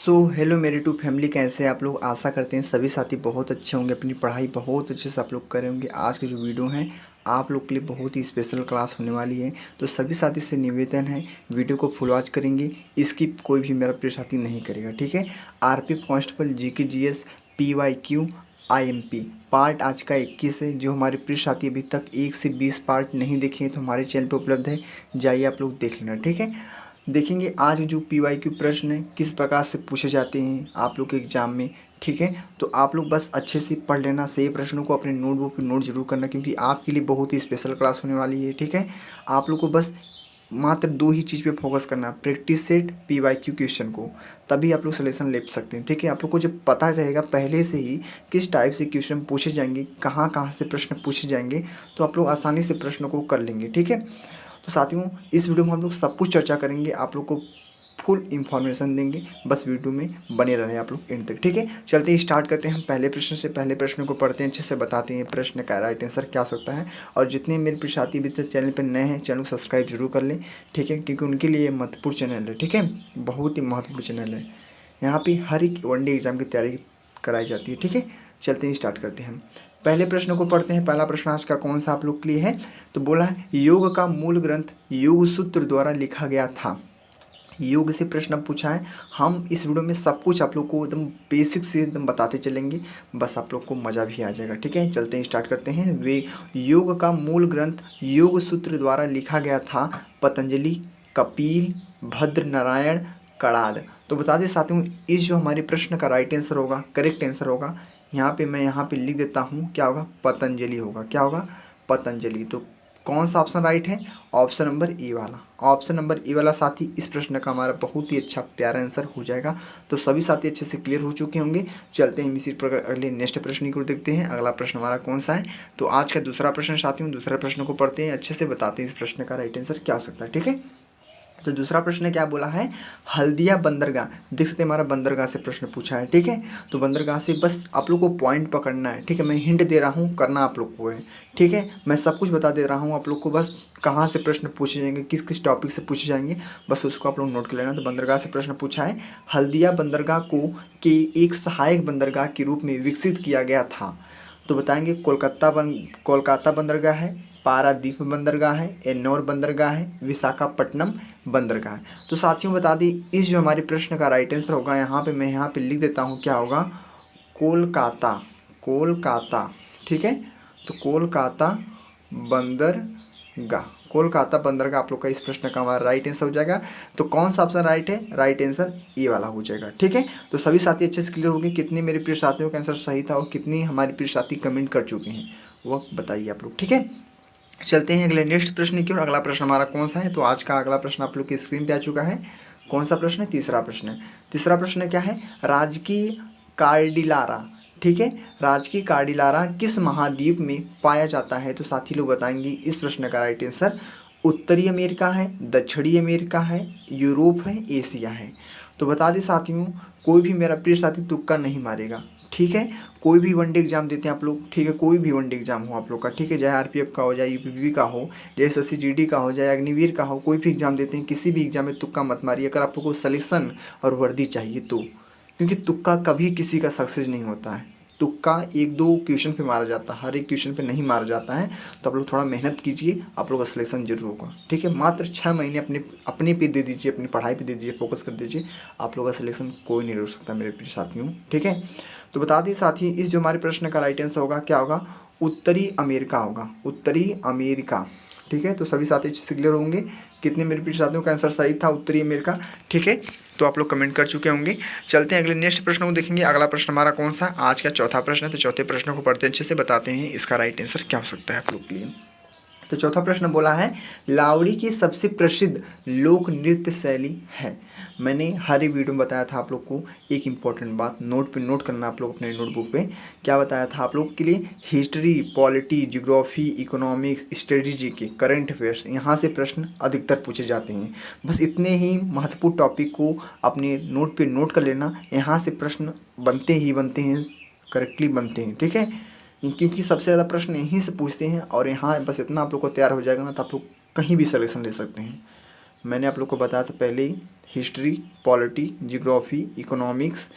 Hello मेरे to family, कैसे हैं आप लोग। आशा करते हैं सभी साथी बहुत अच्छे होंगे, अपनी पढ़ाई बहुत अच्छे से आप लोग करे होंगे। आज की जो वीडियो है आप लोग के लिए बहुत ही स्पेशल क्लास होने वाली है, तो सभी साथी से निवेदन है वीडियो को फुल वॉच करेंगे, स्किप कोई भी मेरा प्रिय साथी नहीं करेगा, ठीक है। RP constable GK GS PYQ IMP part आज का 21 है। जो हमारे प्रिय साथी अभी तक 1 से 20 पार्ट नहीं देखे हैं तो हमारे चैनल पर उपलब्ध है, जाइए आप लोग देख लेना, ठीक है। देखेंगे आज जो पीवाईक्यू प्रश्न है किस प्रकार से पूछे जाते हैं आप लोग के एग्जाम में, ठीक है। तो आप लोग बस अच्छे से पढ़ लेना, सही प्रश्नों को अपने नोटबुक पे नोट जरूर करना, क्योंकि आपके लिए बहुत ही स्पेशल क्लास होने वाली है, ठीक है। आप लोग को बस मात्र दो ही चीज़ पे फोकस करना है, प्रैक्टिस सेट पीवाईक्यू क्वेश्चन को, तभी आप लोग सलेक्शन ले सकते हैं, ठीक है। आप लोग को जब पता रहेगा पहले से ही किस टाइप से क्वेश्चन पूछे जाएंगे, कहाँ कहाँ से प्रश्न पूछे जाएंगे, तो आप लोग आसानी से प्रश्नों को कर लेंगे, ठीक है। तो साथियों इस वीडियो में हम लोग सब कुछ चर्चा करेंगे, आप लोग को फुल इन्फॉर्मेशन देंगे, बस वीडियो में बने रहे आप लोग एंड तक, ठीक है। चलते ही स्टार्ट करते हैं हम पहले प्रश्न से। पहले प्रश्न को पढ़ते हैं, अच्छे से बताते हैं प्रश्न का राइट आंसर क्या हो सकता है। और जितने मेरे प्रिय साथी अभी तक चैनल पर नए हैं चैनल को सब्सक्राइब जरूर कर लें, ठीक है, क्योंकि उनके लिए महत्वपूर्ण चैनल है, ठीक है, बहुत ही महत्वपूर्ण चैनल है। यहाँ पे हर एक वनडे एग्जाम की तैयारी कराई जाती है, ठीक है। चलते ही स्टार्ट करते हैं हम पहले प्रश्न को पढ़ते हैं। पहला प्रश्न आज का कौन सा आप लोग के लिए है, तो बोला है योग का मूल ग्रंथ योग सूत्र द्वारा लिखा गया था। योग से प्रश्न पूछा है। हम इस वीडियो में सब कुछ आप लोग को एकदम बेसिक से एकदम बताते चलेंगे, बस आप लोग को मज़ा भी आ जाएगा, ठीक है। चलते हैं स्टार्ट करते हैं। वे योग का मूल ग्रंथ योग सूत्र द्वारा लिखा गया था पतंजलि, कपिल, भद्र नारायण, कणाद। तो बता दें साथियों इस जो हमारे प्रश्न का राइट आंसर होगा, करेक्ट आंसर होगा, मैं यहाँ पे लिख देता हूँ, क्या होगा, पतंजलि होगा। क्या होगा, पतंजलि। तो कौन सा ऑप्शन राइट है, ऑप्शन नंबर ए वाला। ऑप्शन नंबर ए वाला साथी इस प्रश्न का हमारा बहुत ही अच्छा प्यारा आंसर हो जाएगा। तो सभी साथी अच्छे से क्लियर हो चुके होंगे। चलते हैं इसी प्रकार अगले नेक्स्ट प्रश्न को देखते हैं। अगला प्रश्न हमारा कौन सा है, तो आज का दूसरा प्रश्न साथियों, दूसरा प्रश्न को पढ़ते हैं, अच्छे से बताते हैं इस प्रश्न का राइट आंसर क्या हो सकता है, ठीक है। तो दूसरा प्रश्न क्या बोला है, हल्दिया बंदरगाह, देख सकते हैं हमारा बंदरगाह से प्रश्न पूछा है, ठीक है। तो बंदरगाह से बस आप लोग को पॉइंट पकड़ना है, ठीक है। मैं हिंट दे रहा हूँ, करना आप लोग को है, ठीक है। मैं सब कुछ बता दे रहा हूँ आप लोग को, बस कहाँ से प्रश्न पूछे जाएंगे, किस किस टॉपिक से पूछे जाएंगे, बस उसको आप लोग नोट कर लेना। तो बंदरगाह से प्रश्न पूछा है, हल्दिया बंदरगाह को के एक सहायक बंदरगाह के रूप में विकसित किया गया था। तो बताएंगे कोलकाता बंदरगाह है, पारादीप बंदरगाह है, एन्नौर बंदरगाह है, विशाखापट्टनम बंदरगाह है। तो साथियों बता दी इस जो हमारे प्रश्न का राइट आंसर होगा, मैं यहाँ पे लिख देता हूँ, क्या होगा, कोलकाता। कोलकाता, ठीक है। तो कोलकाता बंदरगाह, कोलकाता बंदरगाह आप लोग का इस प्रश्न का हमारा राइट आंसर हो जाएगा। तो कौन सा ऑप्शन राइट है, राइट आंसर ए वाला हो जाएगा, ठीक है। तो सभी साथी अच्छे से क्लियर हो गए, कितने मेरे प्रिय साथियों का आंसर सही था और कितने हमारे प्रिय साथी कमेंट कर चुके हैं वो बताइए आप लोग, ठीक है। चलते हैं अगले नेक्स्ट प्रश्न की ओर। अगला प्रश्न हमारा कौन सा है, तो आज का अगला प्रश्न आप लोग की स्क्रीन पे आ चुका है। कौन सा प्रश्न है, तीसरा प्रश्न है। तीसरा प्रश्न क्या है, राजकीय कार्डिलारा, ठीक है, राजकीय कार्डिलारा किस महाद्वीप में पाया जाता है। तो साथी लोग बताएंगे इस प्रश्न का राइट आंसर, उत्तरी अमेरिका है, दक्षिणी अमेरिका है, यूरोप है, एशिया है। तो बता दें साथियों कोई भी मेरा प्रिय साथी तुक्का नहीं मारेगा, ठीक है। कोई भी वनडे एग्जाम देते हैं आप लोग, ठीक है, कोई भी वनडे एग्जाम हो आप लोग का, ठीक है, चाहे आरपीएफ का हो, चाहे यूपीपी का हो, चाहे एसएससी का हो, चाहे अग्निवीर का हो, कोई भी एग्जाम देते हैं, किसी भी एग्जाम में तुक्का मत मारिए। अगर आप लोग को सलेक्शन और वर्दी चाहिए तो, क्योंकि तुक्का कभी किसी का सक्सेस नहीं होता है। तुक्का एक दो क्वेश्चन पे मारा जाता है, हर एक क्वेश्चन पे नहीं मारा जाता है। तो आप लोग थोड़ा मेहनत कीजिए, आप लोग का सिलेक्शन जरूर होगा, ठीक है। मात्र 6 महीने अपने अपने पे दे दीजिए, अपनी पढ़ाई पे दे दीजिए, फोकस कर दीजिए, आप लोग का सिलेक्शन कोई नहीं रोक सकता मेरे प्रिय साथियों, ठीक है। तो बता दें साथी इस जो हमारे प्रश्न का राइट आंसर होगा, क्या होगा, उत्तरी अमेरिका होगा, उत्तरी अमेरिका, ठीक है। तो सभी साथी अच्छे से क्लियर होंगे, कितने मेरे प्रिय साथियों का आंसर सही था, उत्तरी अमेरिका, ठीक है। तो आप लोग कमेंट कर चुके होंगे। चलते हैं अगले नेक्स्ट प्रश्न को देखेंगे। अगला प्रश्न हमारा कौन सा, आज का चौथा प्रश्न है। तो चौथे प्रश्न को पढ़ते अच्छे से बताते हैं इसका राइट आंसर क्या हो सकता है आप लोग के लिए। तो चौथा प्रश्न बोला है लावड़ी की सबसे प्रसिद्ध लोक नृत्य शैली है। मैंने हर एक वीडियो में बताया था आप लोग को एक इम्पॉर्टेंट बात, नोट पे नोट करना आप लोग अपने नोटबुक पे, क्या बताया था आप लोग के लिए, history, polity, geography, economics, strategy के करंट अफेयर्स, यहाँ से प्रश्न अधिकतर पूछे जाते हैं। बस इतने ही महत्वपूर्ण टॉपिक को अपने नोट पे नोट कर लेना, यहाँ से प्रश्न बनते ही बनते हैं, करेक्टली बनते हैं, ठीक है, क्योंकि सबसे ज़्यादा प्रश्न यहीं से पूछते हैं। और यहाँ बस इतना आप लोग को तैयार हो जाएगा ना, तो आप लोग कहीं भी सलेक्शन ले सकते हैं। मैंने आप लोग को बताया था पहले ही, history, polity, geography, economics,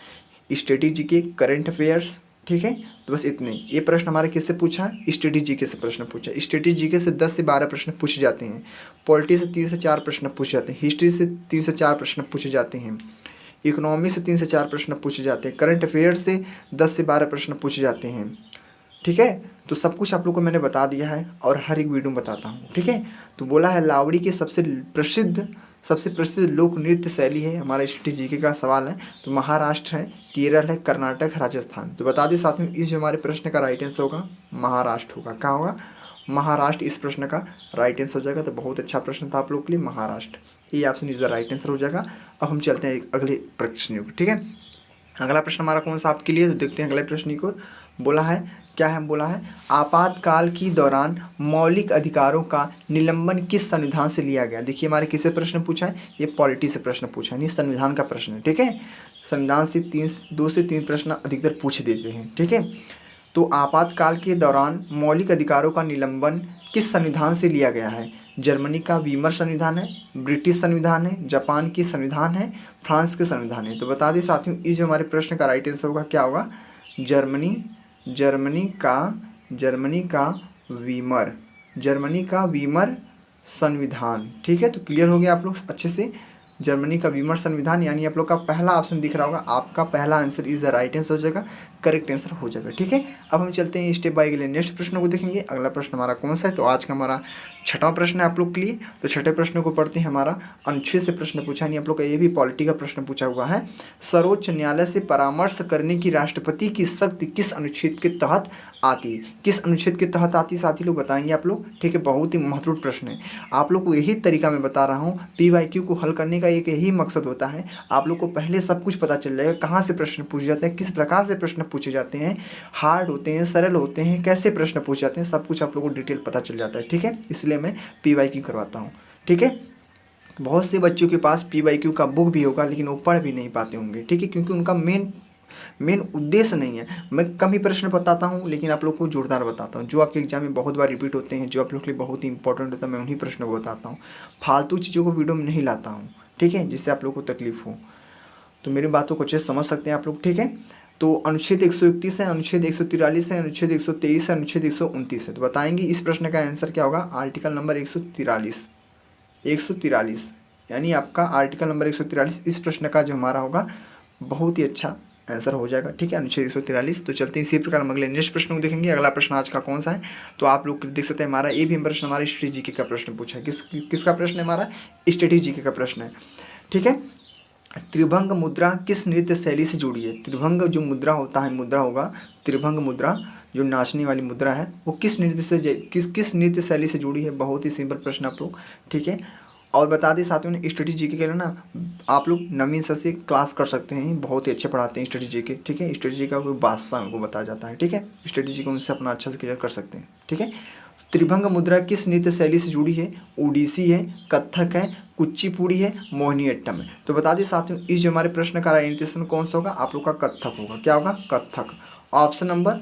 study GK, current affairs. ठीक है, तो बस इतने। ये प्रश्न हमारे किससे पूछा है? स्टडी जीके से प्रश्न पूछा। स्टडी जीके से 10 से 12 प्रश्न पूछे जाते हैं। पॉलिटी से 3 से 4 प्रश्न पूछे जाते हैं। हिस्ट्री से 3 से 4 प्रश्न पूछे जाते हैं। इकोनॉमी से 3 से 4 प्रश्न पूछे जाते हैं। करंट अफेयर से 10 से 12 प्रश्न पूछे जाते हैं। ठीक है, तो सब कुछ आप लोग को मैंने बता दिया है और हर एक वीडियो में बताता हूँ। ठीक है, तो बोला है लावड़ी की सबसे प्रसिद्ध लोक नृत्य शैली है, हमारा स्टडी जीके का सवाल है। तो महाराष्ट्र है, केरल है, कर्नाटक, राजस्थान। तो बता दें साथियों, इस जो हमारे प्रश्न का राइट आंसर होगा महाराष्ट्र होगा। क्या होगा? महाराष्ट्र इस प्रश्न का राइट आंसर हो जाएगा। तो बहुत अच्छा प्रश्न था आप लोग के लिए, महाराष्ट्र। ये option is the right answer हो जाएगा। अब हम चलते हैं अगले प्रश्न को। ठीक है, अगला प्रश्न हमारा कौन सा आपके लिए? तो देखते हैं अगले प्रश्न को। बोला है क्या है? बोला है आपातकाल की दौरान मौलिक अधिकारों का निलंबन किस संविधान से लिया गया? देखिए हमारे किससे प्रश्न पूछा है? ये पॉलिटी से प्रश्न पूछा है, नहीं संविधान का प्रश्न है। ठीक है, संविधान से 2 से 3 प्रश्न अधिकतर पूछ देते हैं। ठीक है, तो आपातकाल के दौरान मौलिक अधिकारों का निलंबन किस संविधान से लिया गया है? जर्मनी का वीमर संविधान है, ब्रिटिश संविधान है, जापान की संविधान है, फ्रांस के संविधान है। तो बता दें साथियों, इस जो हमारे प्रश्न का राइट आंसर होगा क्या होगा? जर्मनी का वीमर संविधान। ठीक है, तो क्लियर हो गया आप लोग अच्छे से। जर्मनी का वीमर संविधान, यानी आप लोग का पहला ऑप्शन दिख रहा होगा, आपका पहला answer is the right answer हो जाएगा, करेक्ट आंसर हो जाएगा। ठीक है, अब हम चलते हैं स्टेप बाय अगले नेक्स्ट प्रश्न को देखेंगे। अगला प्रश्न हमारा कौन सा है? तो आज का हमारा 6वां प्रश्न है आप लोग के लिए। तो 6ठे प्रश्न को पढ़ते हैं। हमारा अनुच्छेद से प्रश्न पूछा, यानी आप लोग का ये भी पॉलिटी का प्रश्न पूछा हुआ है। सर्वोच्च न्यायालय से परामर्श करने की राष्ट्रपति की शक्ति किस अनुच्छेद के तहत आती है? किस अनुच्छेद के तहत आती है साथी लोग बताएंगे आप लोग। ठीक है, बहुत ही महत्वपूर्ण प्रश्न है। आप लोग को यही तरीका मैं बता रहा हूँ, PYQ को हल करने का एक यही मकसद होता है, आप लोग को पहले सब कुछ पता चल जाएगा, कहाँ से प्रश्न पूछे जाते हैं, किस प्रकार से प्रश्न पूछे जाते हैं, हार्ड होते हैं, सरल होते हैं, कैसे प्रश्न पूछे जाते हैं, सब कुछ आप लोग को डिटेल पता चल जाता है। ठीक है, इसलिए मैं PYQ करवाता हूँ। ठीक है, बहुत से बच्चों के पास PYQ का बुक भी होगा, लेकिन वो पढ़ भी नहीं पाते होंगे। ठीक है, क्योंकि उनका मेन उद्देश्य नहीं है। मैं कम ही प्रश्न बताता हूँ, लेकिन आप लोग को जोरदार बताता हूँ, जो आपके एग्जाम में बहुत बार रिपीट होते हैं, जो आप लोग के लिए बहुत ही इंपॉर्टेंट होता है, मैं उन्हीं प्रश्नों को बताता हूँ। फालतू चीज़ों को वीडियो में नहीं लाता हूँ। ठीक है, जिससे आप लोग को तकलीफ हो। तो मेरी बातों को अच्छे से समझ सकते हैं आप लोग। ठीक है, तो अनुच्छेद 131 है, अनुच्छेद 143 है, अनुच्छेद 123 है, अनुच्छेद 129 है। तो बताएंगे इस प्रश्न का आंसर क्या होगा? आर्टिकल नंबर 143, यानी आपका आर्टिकल नंबर 143 इस प्रश्न का जो हमारा होगा, बहुत ही अच्छा आंसर हो जाएगा। ठीक है, अनुच्छेद 143। तो चलते हैं इसी प्रकार हम अगले नेक्स्ट प्रश्न को देखेंगे। अगला प्रश्न आज का कौन सा है? तो आप लोग देख सकते हैं, हमारा ये भी प्रश्न हमारे स्टडी जीके का प्रश्न पूछा है। किसका प्रश्न है? हमारा स्टडी जीके का प्रश्न है। ठीक है, त्रिभंग मुद्रा किस नृत्य शैली से जुड़ी है? त्रिभंग जो मुद्रा होता है, मुद्रा होगा त्रिभंग मुद्रा, जो नाचने वाली मुद्रा है, वो किस नृत्य शैली से जुड़ी है? बहुत ही सिंपल प्रश्न आप लोग। ठीक है, और बता दें साथियों ने, स्टडी जीके के लिए ना आप लोग नवीन सर से क्लास कर सकते हैं, बहुत ही अच्छे पढ़ाते हैं स्टडी जीके। ठीक है, स्टडी जीके का कोई बादशाह उनको बताया जाता है। ठीक है, स्टडी जीके उनसे अपना अच्छा से क्लियर कर सकते हैं। ठीक है, त्रिभंग मुद्रा किस नृत्य शैली से जुड़ी है? ओडिसी है, कथक है, कुचिपुड़ी है, मोहिनीअट्टम है। तो बता दें साथियों, इस जो हमारे प्रश्न का राइट कौन सा होगा? आप लोग का कथक होगा। क्या होगा? कथक। ऑप्शन नंबर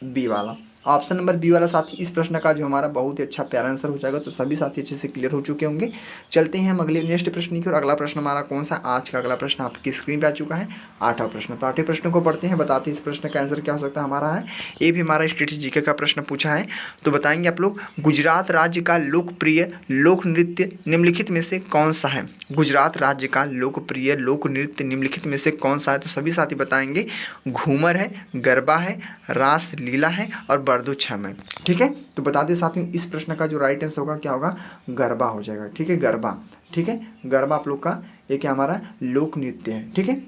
बी वाला, ऑप्शन नंबर बी वाला साथी इस प्रश्न का जो हमारा बहुत ही अच्छा प्यारा आंसर हो जाएगा। तो सभी साथी अच्छे से क्लियर हो चुके होंगे। चलते हैं हम अगले नेक्स्ट प्रश्न की ओर। अगला प्रश्न हमारा कौन सा? आज का अगला प्रश्न आपकी स्क्रीन पे आ चुका है, 8वां प्रश्न। तो 8वें प्रश्न को पढ़ते हैं, बताते हैं इस प्रश्न का आंसर क्या हो सकता है हमारा है। ये भी हमारा स्टडी जीके का प्रश्न पूछा है। तो बताएंगे आप लोग, गुजरात राज्य का लोकप्रिय लोक नृत्य निम्नलिखित में से कौन सा है? गुजरात राज्य का लोकप्रिय लोक नृत्य निम्नलिखित में से कौन सा है? तो सभी साथी बताएंगे, घूमर है, गरबा है, रास लीला है और बरदो छम है। ठीक है, तो बता दें साथियों, इस प्रश्न का जो राइट आंसर होगा क्या होगा? गरबा हो जाएगा। ठीक है, गरबा। ठीक है, गरबा आप लोग का ये क्या हमारा लोक नृत्य है। ठीक है,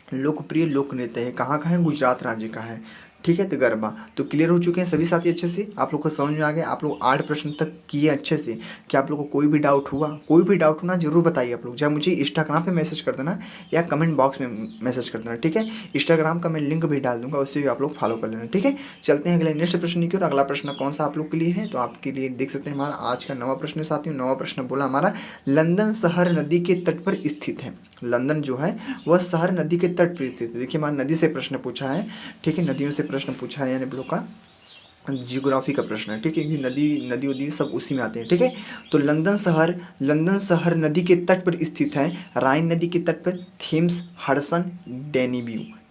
लोकप्रिय लोक नृत्य है, कहाँ का है? गुजरात राज्य का है। ठीक है, तो गरबा। तो क्लियर हो चुके हैं सभी साथी अच्छे से, आप लोग को समझ में आ गया। आप लोग 8 प्रश्न तक किए अच्छे से। क्या आप लोग को कोई भी डाउट हुआ? कोई भी डाउट होना जरूर बताइए आप लोग, चाहे मुझे इंस्टाग्राम पे मैसेज कर देना या कमेंट बॉक्स में मैसेज कर देना। ठीक है, इंस्टाग्राम का मैं लिंक भी डाल दूंगा, उससे भी आप लोग फॉलो कर लेना। ठीक है, चलते हैं अगले नेक्स्ट प्रश्न की ओर। अगला प्रश्न कौन सा आप लोग के लिए है? तो आपके लिए देख सकते हैं, हमारा आज का 9वां प्रश्न साथियों। 9वां प्रश्न बोला हमारा, लंदन शहर नदी के तट पर स्थित है। लंदन जो है वह शहर नदी के तट पर स्थित है। देखिए हमारा नदी से प्रश्न पूछा है। ठीक है, नदियों से प्रश्न पूछा है, यानी लोग का जियोग्राफी का प्रश्न है, ठीक है, क्योंकि नदी उदी सब उसी में आते हैं, ठीक है। तो लंदन शहर नदी के तट पर स्थित है, राइन नदी के तट पर, थेम्स, हडसन,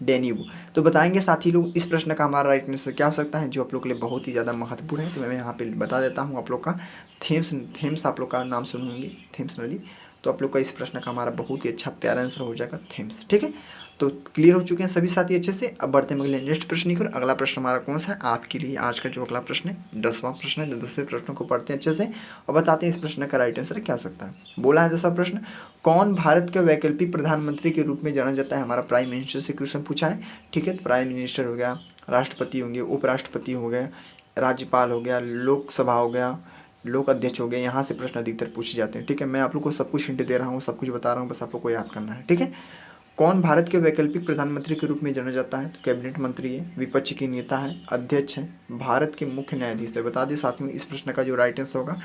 डेन्यूब। तो बताएंगे साथी लोग इस प्रश्न का हमारा राइट आंसर क्या हो सकता है, जो आप लोग के लिए बहुत ही ज़्यादा महत्वपूर्ण है। तो मैं यहाँ पे बता देता हूँ आप लोग का, थेम्स आप लोग का नाम सुने होंगे, थेम्स नदी। तो आप लोग का इस प्रश्न का हमारा बहुत ही अच्छा प्यारा आंसर हो जाएगा थेम्स, ठीक है। तो क्लियर हो चुके हैं सभी साथी अच्छे से। अब बढ़ते हैं अगले नेक्स्ट प्रश्न की ओर। अगला प्रश्न हमारा कौन सा है आपके लिए, आज का जो अगला प्रश्न है 10वां प्रश्न है। 10वें प्रश्न को पढ़ते हैं अच्छे से और बताते हैं इस प्रश्न का राइट आंसर क्या हो सकता है। बोला है 10वां प्रश्न, कौन भारत के वैकल्पिक प्रधानमंत्री के रूप में जाना जाता है। हमारा प्राइम मिनिस्टर से क्वेश्चन पूछा है, ठीक है। प्राइम मिनिस्टर हो गया, राष्ट्रपति होंगे, उपराष्ट्रपति हो गया, राज्यपाल हो गया, लोकसभा हो गया, लोक अध्यक्ष हो गए, यहाँ से प्रश्न अधिकतर पूछे जाते हैं, ठीक है। मैं आप लोग को सब कुछ हिंट दे रहा हूँ, सब कुछ बता रहा हूँ, बस आप लोग को याद करना है, ठीक है। कौन भारत के वैकल्पिक प्रधानमंत्री के रूप में जाना जाता है। तो कैबिनेट मंत्री है, विपक्ष के नेता है, अध्यक्ष है, भारत के मुख्य न्यायाधीश है। बता दें साथियों इस प्रश्न का जो राइट आंसर होगा,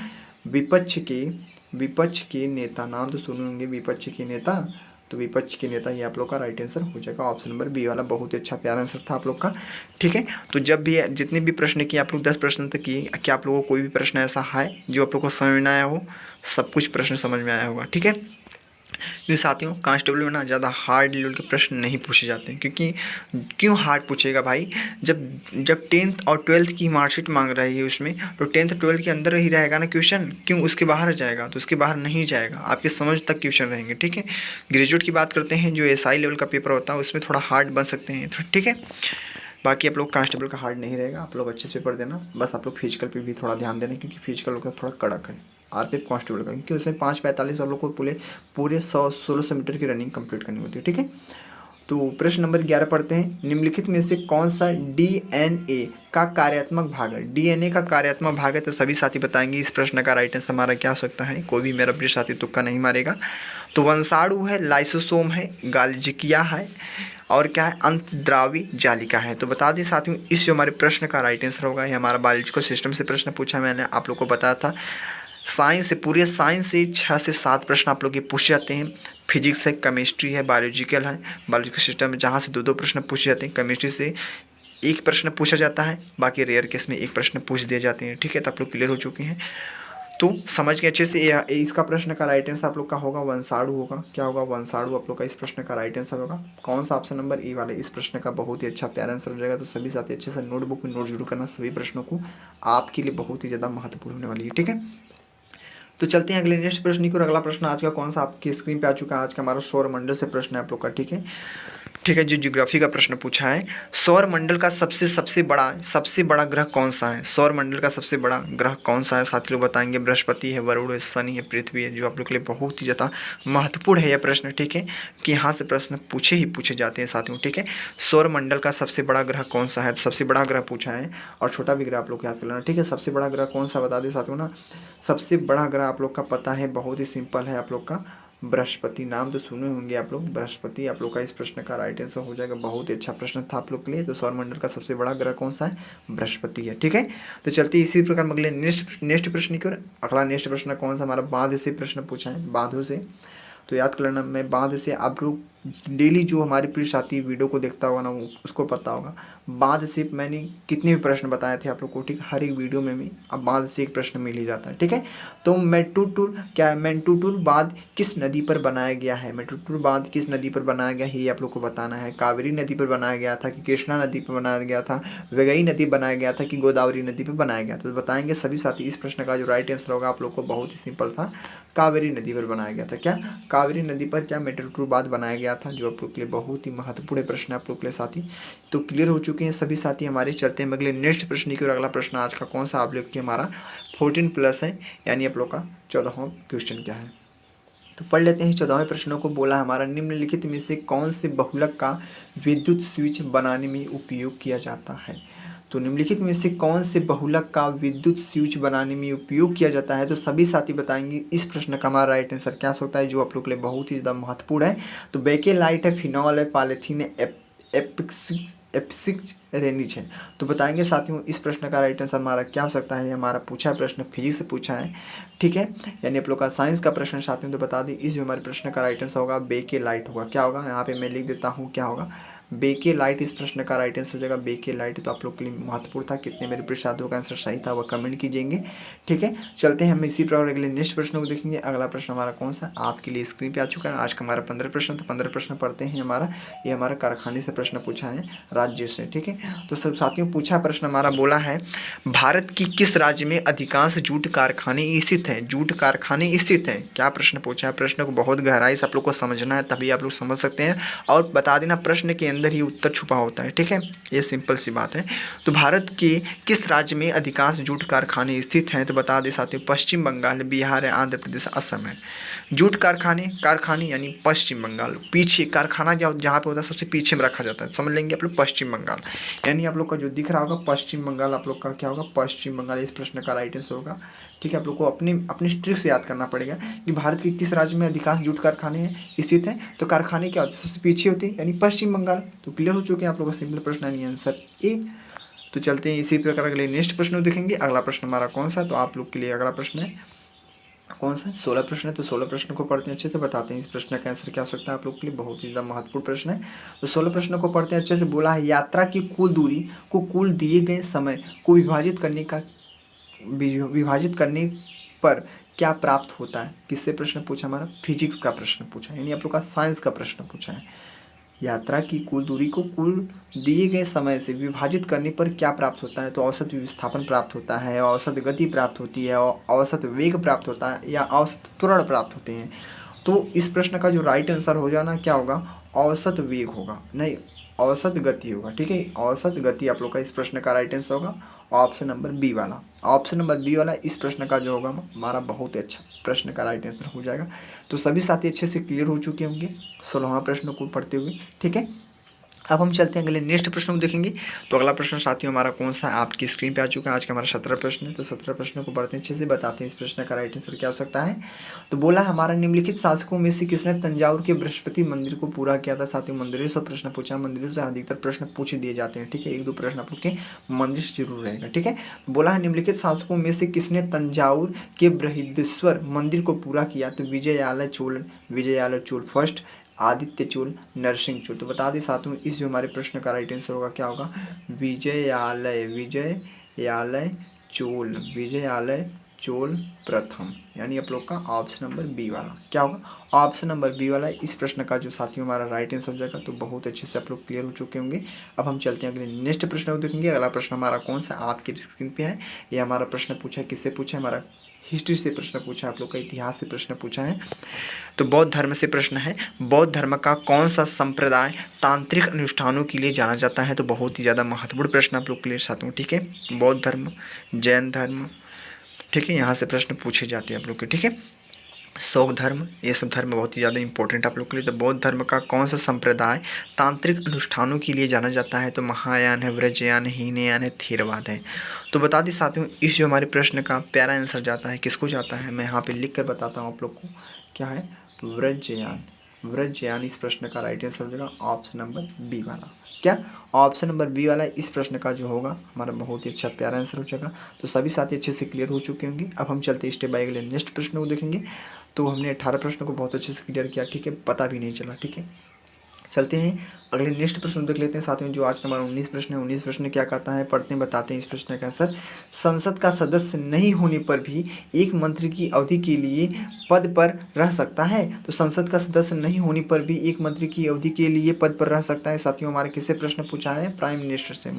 विपक्ष के नेता। नाम तो सुने होंगे विपक्ष के नेता, तो विपक्ष के नेता ये आप लोग का राइट आंसर हो जाएगा। ऑप्शन नंबर बी वाला बहुत ही अच्छा प्यारा आंसर था आप लोग का, ठीक है। तो जब भी जितने भी प्रश्न किए आप लोग 10 प्रश्न तक किए, क्या आप लोगों को कोई भी प्रश्न ऐसा है जो आप लोग को समझ में आया हो। सब कुछ प्रश्न समझ में आया होगा, ठीक है। क्योंकि साथियों कांस्टेबल में ना ज़्यादा हार्ड लेवल के प्रश्न नहीं पूछे जाते हैं, क्योंकि क्यों हार्ड पूछेगा भाई, जब 10th और 12th की मार्कशीट मांग रही है उसमें, तो 10th 12th के अंदर ही रहेगा ना क्वेश्चन, क्यों उसके बाहर जाएगा। तो उसके बाहर नहीं जाएगा, आपके समझ तक क्वेश्चन रहेंगे, ठीक है। ग्रेजुएट की बात करते हैं, जो SI लेवल का पेपर होता है उसमें थोड़ा हार्ड बन सकते हैं, ठीक है। बाकी आप लोग कांस्टेबल का हार्ड नहीं रहेगा, आप लोग अच्छे से पेपर देना। बस आप लोग फिजिकल पे भी थोड़ा ध्यान देना, क्योंकि फिजिकल का थोड़ा कड़क है RPF कांस्टेबल का, क्योंकि उसमें 5:45 आप लोग को पूरे 1600 मीटर की रनिंग कंप्लीट करनी होती है, ठीक है। तो प्रश्न नंबर 11 पढ़ते हैं, निम्नलिखित में से कौन सा DNA का कार्यात्मक भाग है। DNA का कार्यात्मक भाग है, तो सभी साथी बताएंगे इस प्रश्न का राइट आंसर हमारा क्या हो सकता है। कोई भी मेरा प्रिय साथी तुक्का नहीं मारेगा। तो वंशाणु है, लाइसोसोम है, गाल्जिकिया है, और क्या है, अंतद्रावी जालिका है। तो बता दें साथियों इस जो हमारे प्रश्न का राइट आंसर होगा, ये हमारा बायोलॉजिकल सिस्टम से प्रश्न पूछा, मैंने आप लोग को बताया था। साइंस से, पूरे साइंस से 6 से 7 प्रश्न आप लोग ये पूछे जाते हैं। फिजिक्स है, केमिस्ट्री है, बायोलॉजिकल है, बायोलॉजिकल सिस्टम में जहाँ से 2-2 प्रश्न पूछे जाते हैं। केमिस्ट्री से 1 प्रश्न पूछा जाता है, बाकी रेयर केस में 1 प्रश्न पूछ दिए जाते हैं, ठीक है। तो आप लोग क्लियर हो चुके हैं, तो समझ के अच्छे से। इसका प्रश्न का राइट आंसर आप लोग का होगा वंशाणु होगा। क्या होगा, वंशाणु आप लोग का इस प्रश्न का राइट आंसर होगा। कौन सा, ऑप्शन नंबर ए वाले। इस प्रश्न का बहुत ही अच्छा प्यारा आंसर हो जाएगा। तो सभी साथी अच्छे से नोटबुक में नोट जरूर करना, सभी प्रश्नों को आपके लिए बहुत ही ज़्यादा महत्वपूर्ण होने वाली है, ठीक है। तो चलते हैं अगले नेक्स्ट प्रश्न की ओर। अगला प्रश्न आज का कौन सा आपकी स्क्रीन पे आ चुका है, आज का हमारा सौर मंडल से प्रश्न है आप लोग का, ठीक है। ठीक है, जो ज्योग्राफी का प्रश्न पूछा है, सौर मंडल का सबसे बड़ा ग्रह कौन सा है। सौर मंडल का सबसे बड़ा ग्रह कौन सा है साथी लोग बताएंगे। बृहस्पति है, वरुण है, शनि है, पृथ्वी है। जो आप लोग के लिए बहुत ही ज़्यादा महत्वपूर्ण है यह प्रश्न, ठीक है, कि यहाँ से प्रश्न पूछे जाते हैं साथियों, ठीक है। सौर मंडल का सबसे बड़ा ग्रह कौन सा है, तो सबसे बड़ा ग्रह पूछा है, और छोटा भी ग्रह आप लोग याद कर लेना, ठीक है। सबसे बड़ा ग्रह कौन सा बता दें साथियों ना। सबसे बड़ा ग्रह आप लोग का पता है, बहुत ही सिंपल है आप लोग का, बृहस्पति। नाम तो सुने होंगे आप लोग, बृहस्पति आप लोग का इस प्रश्न का राइट आंसर हो जाएगा। बहुत ही अच्छा प्रश्न था आप लोग के लिए। तो सौरमंडल का सबसे बड़ा ग्रह कौन सा है, बृहस्पति है, ठीक है। तो चलते इसी प्रकार अगले नेक्स्ट प्रश्न की ओर। अगला नेक्स्ट प्रश्न कौन सा, हमारा बांध से प्रश्न पूछा है, बांधों से। तो याद कर लेना, मैं बांध से, आप लोग डेली जो हमारे प्रिय साथी वीडियो को देखता होगा ना, वो उसको पता होगा बांध से मैंने कितने भी प्रश्न बताए थे आप लोग को, ठीक है। हर एक वीडियो में भी अब बांध से एक प्रश्न मिल ही जाता है, ठीक है। तो मेंटूटूर बांध किस नदी पर बनाया गया है। मेंटूटूर बांध किस नदी पर बनाया गया है, ये आप लोग को बताना है। कावेरी नदी पर बनाया गया था कि कृष्णा नदी पर बनाया गया था, वैगई नदी बनाया गया था कि गोदावरी नदी पर बनाया गया था। तो बताएंगे सभी साथी इस प्रश्न का जो राइट आंसर होगा आप लोग को बहुत ही सिंपल था, कावेरी नदी पर बनाया गया था। क्या कावेरी नदी पर क्या मेंटूटूर बांध बनाया गया था, जो आप लोग के लिए बहुत ही महत्वपूर्ण प्रश्न है आप लोग के लिए साथी। तो क्लियर हो चुके हैं सभी साथी हमारे। चलते हैं अगले नेक्स्ट प्रश्न की ओर। अगला प्रश्न आज का कौन सा आप लोग की हमारा 14+ है, यानी आप लोग का 14वां क्वेश्चन क्या है। तो पढ़ लेते हैं 14वें प्रश्नों को। बोला हमारा, निम्नलिखित में से कौन से बहुलक का विद्युत स्विच बनाने में उपयोग किया जाता है। तो निम्नलिखित में से कौन से बहुलक का विद्युत स्विच बनाने में उपयोग किया जाता है। तो सभी साथी बताएंगे इस प्रश्न का हमारा राइट आंसर क्या हो सकता है, जो आप लोग के लिए बहुत ही ज़्यादा महत्वपूर्ण है। तो बेकेलाइट है, फिनॉल है, पॉलीथीन है, एप्सिक्स रेनिच है। तो बताएंगे साथियों इस प्रश्न का राइट आंसर हमारा क्या हो सकता है। हमारा पूछा है प्रश्न, फिजिक्स से पूछा है, ठीक है, यानी आप लोग का साइंस का प्रश्न साथियों। तो बता दें इस जो हमारे प्रश्न का राइट आंसर होगा बेके लाइट होगा। क्या होगा, यहाँ पे मैं लिख देता हूँ क्या होगा, बेके लाइट इस प्रश्न का राइट आंसर हो जाएगा, बेके लाइट। तो आप लोग के लिए महत्वपूर्ण था, कितने मेरे प्रिय साथियों का आंसर सही था वह कमेंट कीजिएंगे, ठीक है। चलते हैं हम इसी प्रकार अगले नेक्स्ट प्रश्न को देखेंगे। अगला प्रश्न हमारा कौन सा आपके लिए स्क्रीन पे आ चुका है। आज का हमारा 15 प्रश्न, तो 15 प्रश्न पढ़ते हैं। हमारा ये हमारा कारखाने से प्रश्न पूछा है, राज्य से, ठीक है। तो सब साथियों पूछा प्रश्न हमारा बोला है, भारत की किस राज्य में अधिकांश जूट कारखाने स्थित हैं। जूट कारखाने स्थित हैं, क्या प्रश्न पूछा है। प्रश्न को बहुत गहराई से आप लोग को समझना है, तभी आप लोग समझ सकते हैं। और बता देना प्रश्न के अंदर ही उत्तर छुपा होता है, ठीक है, ये सिंपल सी बात है। तो भारत के किस राज्य में अधिकांश जूट कारखाने स्थित हैं। तो बता दें साथियों पश्चिम बंगाल, बिहार, आंध्र प्रदेश, असम है। जूट कारखाने, कारखाने यानी पश्चिम बंगाल। पीछे कारखाना जहाँ पे होता है सबसे पीछे में रखा जाता है, समझ लेंगे आप लोग पश्चिम बंगाल। यानी आप लोग का जो दिख रहा होगा पश्चिम बंगाल, आप लोग का क्या होगा पश्चिम बंगाल, इस प्रश्न का राइट आंसर होगा, ठीक है। आप लोग को अपनी अपनी ट्रिक से याद करना पड़ेगा कि भारत के किस राज्य में अधिकांश जूट कारखाने हैं स्थित हैं। तो कारखाने क्या होते हैं सबसे पीछे होते हैं, यानी पश्चिम बंगाल। तो क्लियर हो चुके हैं आप लोग का सिंपल प्रश्न, यानी आंसर ए। तो चलते हैं इसी प्रकार अगले नेक्स्ट प्रश्न देखेंगे। अगला प्रश्न हमारा कौन सा, तो आप लोग के लिए अगला प्रश्न है कौन सा 16 प्रश्न है। तो 16 प्रश्न को पढ़ते हैं अच्छे से, बताते हैं इस प्रश्न का आंसर क्या हो सकता है आप लोग के लिए, बहुत ही ज़्यादा महत्वपूर्ण प्रश्न है। तो 16 प्रश्नों को पढ़ते हैं अच्छे से। बोला है यात्रा की कुल दूरी को कुल दिए गए समय को विभाजित करने पर क्या प्राप्त होता है। किससे प्रश्न पूछा हमारा, फिजिक्स का प्रश्न पूछा, यानी आप लोग का साइंस का प्रश्न पूछा है। यात्रा की कुल दूरी को कुल दिए गए समय से विभाजित करने पर क्या प्राप्त होता है। तो औसत विस्थापन प्राप्त होता है, औसत गति प्राप्त होती है, औसत वेग प्राप्त होता है, या औसत त्वरण प्राप्त होते हैं। तो इस प्रश्न का जो राइट आंसर हो जाना क्या होगा, औसत वेग होगा, नहीं औसत गति होगा, ठीक है। औसत गति आप लोग का इस प्रश्न का राइट आंसर होगा, ऑप्शन नंबर बी वाला। ऑप्शन नंबर बी वाला इस प्रश्न का जो होगा हमारा बहुत ही अच्छा प्रश्न का राइट आंसर हो जाएगा। तो सभी साथी अच्छे से क्लियर हो चुके होंगे 16वां प्रश्न को पढ़ते हुए, ठीक है। अब हम चलते हैं अगले नेक्स्ट प्रश्न को देखेंगे। तो अगला प्रश्न साथियों हमारा कौन सा आपकी स्क्रीन पे आ चुका है। आज का हमारा 17 प्रश्न है। तो 17 प्रश्नों को पढ़ते हैं अच्छे से, बताते हैं इस प्रश्न का राइट आंसर क्या हो सकता है। तो बोला हमारा निम्नलिखित शासकों में से किसने तंजावुर के बृहस्पति मंदिर को पूरा किया था। साथियों मंदिरों से प्रश्न पूछा, मंदिरों से अधिकतर प्रश्न पूछ दिए जाते हैं, ठीक है। एक दो प्रश्न आप लोग के मंदिर से जरूर रहेगा, ठीक है। बोला है निम्नलिखित शासकों में से किसने तंजावुर के बृहदीश्वर मंदिर को पूरा किया। तो विजयालय चोल फर्स्ट, आदित्य चोल, नरसिंह चोल। तो बता दें साथियों इस जो हमारे प्रश्न का राइट आंसर होगा क्या होगा, विजयालय चोल प्रथम, यानी आप लोग का ऑप्शन नंबर बी वाला क्या होगा, ऑप्शन नंबर बी वाला इस प्रश्न का जो साथियों हमारा राइट आंसर हो जाएगा। तो बहुत अच्छे से आप लोग क्लियर हो चुके होंगे। अब हम चलते हैं अगले नेक्स्ट प्रश्न को देखेंगे। अगला प्रश्न हमारा कौन सा आपके स्क्रीन पे है। ये हमारा प्रश्न पूछा है, किससे पूछा है, हमारा हिस्ट्री से प्रश्न पूछा है, आप लोग का इतिहास से प्रश्न पूछा है। तो बौद्ध धर्म से प्रश्न है, बौद्ध धर्म का कौन सा संप्रदाय तांत्रिक अनुष्ठानों के लिए जाना जाता है। तो बहुत ही ज़्यादा महत्वपूर्ण प्रश्न आप लोग के लिए साथियों, ठीक है। बौद्ध धर्म, जैन धर्म, ठीक है, यहाँ से प्रश्न पूछे जाते हैं आप लोग के, ठीक है। शौक धर्म, ये सब धर्म बहुत ही ज़्यादा इंपॉर्टेंट आप लोग के लिए। तो बौद्ध धर्म का कौन सा संप्रदाय तांत्रिक अनुष्ठानों के लिए जाना जाता है। तो महायान है, व्रजयान है, हीनयान है, थेरवाद है। तो बता दें साथियों इस जो हमारे प्रश्न का प्यारा आंसर जाता है किसको जाता है, मैं यहाँ पे लिख कर बताता हूँ आप लोग को क्या है, व्रजयान इस प्रश्न का राइट आंसर हो जाएगा ऑप्शन नंबर बी वाला। क्या, ऑप्शन नंबर बी वाला इस प्रश्न का जो होगा हमारा बहुत ही अच्छा प्यारा आंसर हो जाएगा। तो सभी साथी अच्छे से क्लियर हो चुके होंगे। अब हम चलते हैं स्टेप बाय अगले नेक्स्ट प्रश्न को देखेंगे। तो हमने 18 प्रश्नों को बहुत अच्छे से क्लियर किया, ठीक है, पता भी नहीं चला, ठीक है। चलते हैं अगले नेक्स्ट प्रश्न देख लेते हैं साथियों। जो आज का हमारा 19 प्रश्न है, 19 प्रश्न क्या कहता है पढ़ते हैं, बताते हैं इस प्रश्न का आंसर। संसद का सदस्य नहीं होने पर भी एक मंत्री की अवधि के लिए पद पर रह सकता है। तो संसद का सदस्य नहीं होने पर भी एक मंत्री की अवधि के लिए पद पर रह सकता है। साथियों हमारे किससे प्रश्न पूछा है, प्राइम मिनिस्टर से,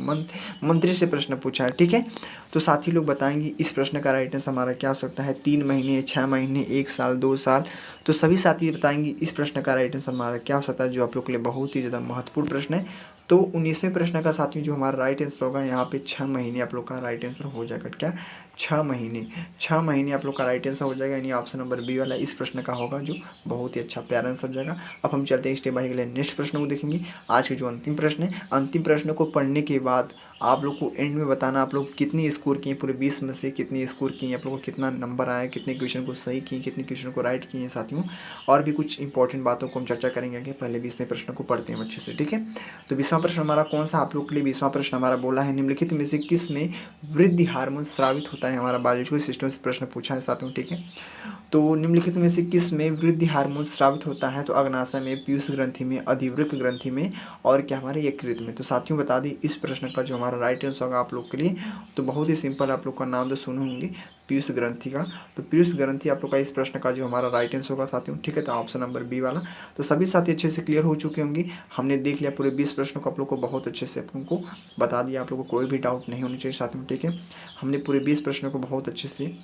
मंत्री से प्रश्न पूछा है, ठीक है। तो साथी लोग बताएंगे इस प्रश्न का राइट आंसर हमारा क्या हो सकता है, 3 महीने, 6 महीने, 1 साल, 2 साल। तो सभी साथी बताएंगे इस प्रश्न का राइट आंसर हमारा क्या हो सकता है, जो आप लोग के लिए बहुत ही ज़्यादा महत्वपूर्ण प्रश्न है। तो 19वें प्रश्न का साथियों जो हमारा राइट आंसर होगा यहाँ पे 6 महीने आप लोग का राइट आंसर हो जाएगा। क्या, 6 महीने आप लोग का राइट आंसर हो जाएगा, यानी ऑप्शन नंबर बी वाला इस प्रश्न का होगा, जो बहुत ही अच्छा प्यारा आंसर हो जाएगा। अब हम चलते हैं स्टेप बाय अगले नेक्स्ट प्रश्न को देखेंगे। आज के जो अंतिम प्रश्न है, अंतिम प्रश्न को पढ़ने के बाद आप लोग को एंड में बताना आप लोग कितनी स्कोर किए, पूरे 20 में से कितनी स्कोर किए, आप लोग को कितना नंबर आया, कितने क्वेश्चन को सही किए, कितने क्वेश्चन को राइट किए साथियों। और भी कुछ इंपॉर्टेंट बातों को हम चर्चा करेंगे आगे, पहले 20वें प्रश्न को पढ़ते हैं अच्छे से, ठीक है। तो 20वां प्रश्न हमारा कौन सा आप लोग के लिए 20वां प्रश्न हमारा बोला है, निम्नलिखित में से किस में वृद्धि हार्मोन स्रावित होता है। हमारा बायोलॉजिकल सिस्टम से प्रश्न पूछा है साथियों, ठीक है। तो निम्नलिखित में से किस में वृद्धि हार्मोन स्रावित होता है, तो अग्नाशय में, पीयूष ग्रंथि में, अधिवृक्क ग्रंथि में और क्या हमारे यकृत में। तो साथियों बता दी इस प्रश्न का जो हमारा राइट आंसर होगा आप लोग के लिए, तो बहुत ही सिंपल, आप लोग का नाम तो सुने होंगे पीयूष ग्रंथि का। तो पीयूष ग्रंथि आप लोग का इस प्रश्न का जो हमारा राइट आंसर होगा साथियों, ठीक है। तो ऑप्शन नंबर बी वाला। तो सभी साथी अच्छे से क्लियर हो चुके होंगे। हमने देख लिया पूरे 20 प्रश्नों को आप लोग को बहुत अच्छे से आप लोगों को बता दिया, आप लोग को कोई भी डाउट नहीं होनी चाहिए साथियों, ठीक है। हमने पूरे 20 प्रश्नों को बहुत अच्छे से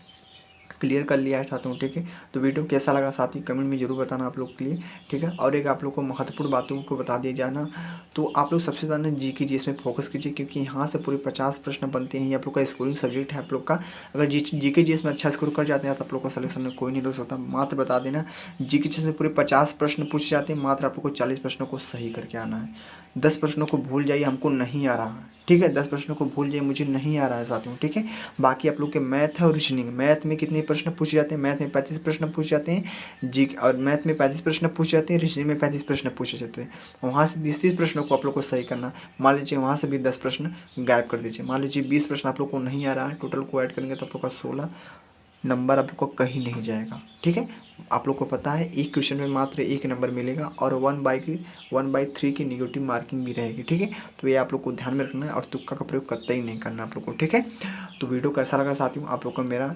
क्लियर कर लिया है साथियों, ठीक है। तो वीडियो कैसा लगा साथी कमेंट में जरूर बताना आप लोग के लिए, ठीक है। और एक आप लोग को महत्वपूर्ण बातों को बता दिया जाना, तो आप लोग सबसे ज़्यादा जीके जी इसमें फोकस कीजिए, क्योंकि यहाँ से पूरे 50 प्रश्न बनते हैं। ये आप लोग का स्कोरिंग सब्जेक्ट है आप लोग का। अगर जीके जी में अच्छा स्कोर कर जाते हैं तो आप लोग का सिलेक्शन में कोई नहीं लॉस होता। मात्र बता देना, जीके जी में पूरे 50 प्रश्न पूछ जाते हैं, मात्र आप लोग को 40 प्रश्नों को सही करके आना है। 10 प्रश्नों को भूल जाइए, हमको नहीं आ रहा है, ठीक है। 10 प्रश्नों को भूल जाइए, मुझे नहीं आ रहा है साथियों, ठीक है। बाकी आप लोग के मैथ है और रीजनिंग, मैथ में कितने प्रश्न पूछे जाते हैं, मैथ में 35 प्रश्न पूछे जाते हैं जी, और मैथ में 35 प्रश्न पूछे जाते हैं, रीजनिंग में 35 प्रश्न पूछे जाते हैं। वहाँ से 30 प्रश्नों को आप लोग को सही करना। मान लीजिए वहाँ से भी 10 प्रश्न गायब कर दीजिए। मान लीजिए 20 प्रश्न आप लोग को नहीं आ रहा है, टोटल को ऐड करेंगे तो आप लोग का 16 नंबर आप लोग को कहीं नहीं जाएगा, ठीक है। आप लोग को पता है एक क्वेश्चन में मात्र 1 नंबर मिलेगा और 1/3 की निगेटिव मार्किंग भी रहेगी, ठीक है। तो ये आप लोग को ध्यान में रखना है और तुक्का का प्रयोग कतई नहीं करना आप लोग को, ठीक है। तो वीडियो कैसा लगा साथियों, आप लोग को मेरा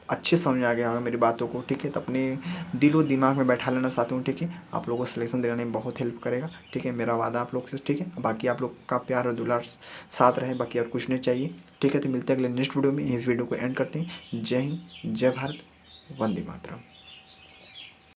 अच्छे समझ आ गया होगा मेरी बातों को, ठीक है। तो अपने दिलो दिमाग में बैठा लेना साथियों, ठीक है। आप लोगों को सिलेक्शन दिलाने में बहुत हेल्प करेगा, ठीक है। मेरा वादा आप लोग से, ठीक है। बाकी आप लोग का प्यार और दुलार साथ रहे, बाकी और कुछ नहीं चाहिए, ठीक है। तो मिलते हैं अगले नेक्स्ट वीडियो में। इस वीडियो को एंड करते हैं। जय हिंद, जय भारत, वंदे मातरम।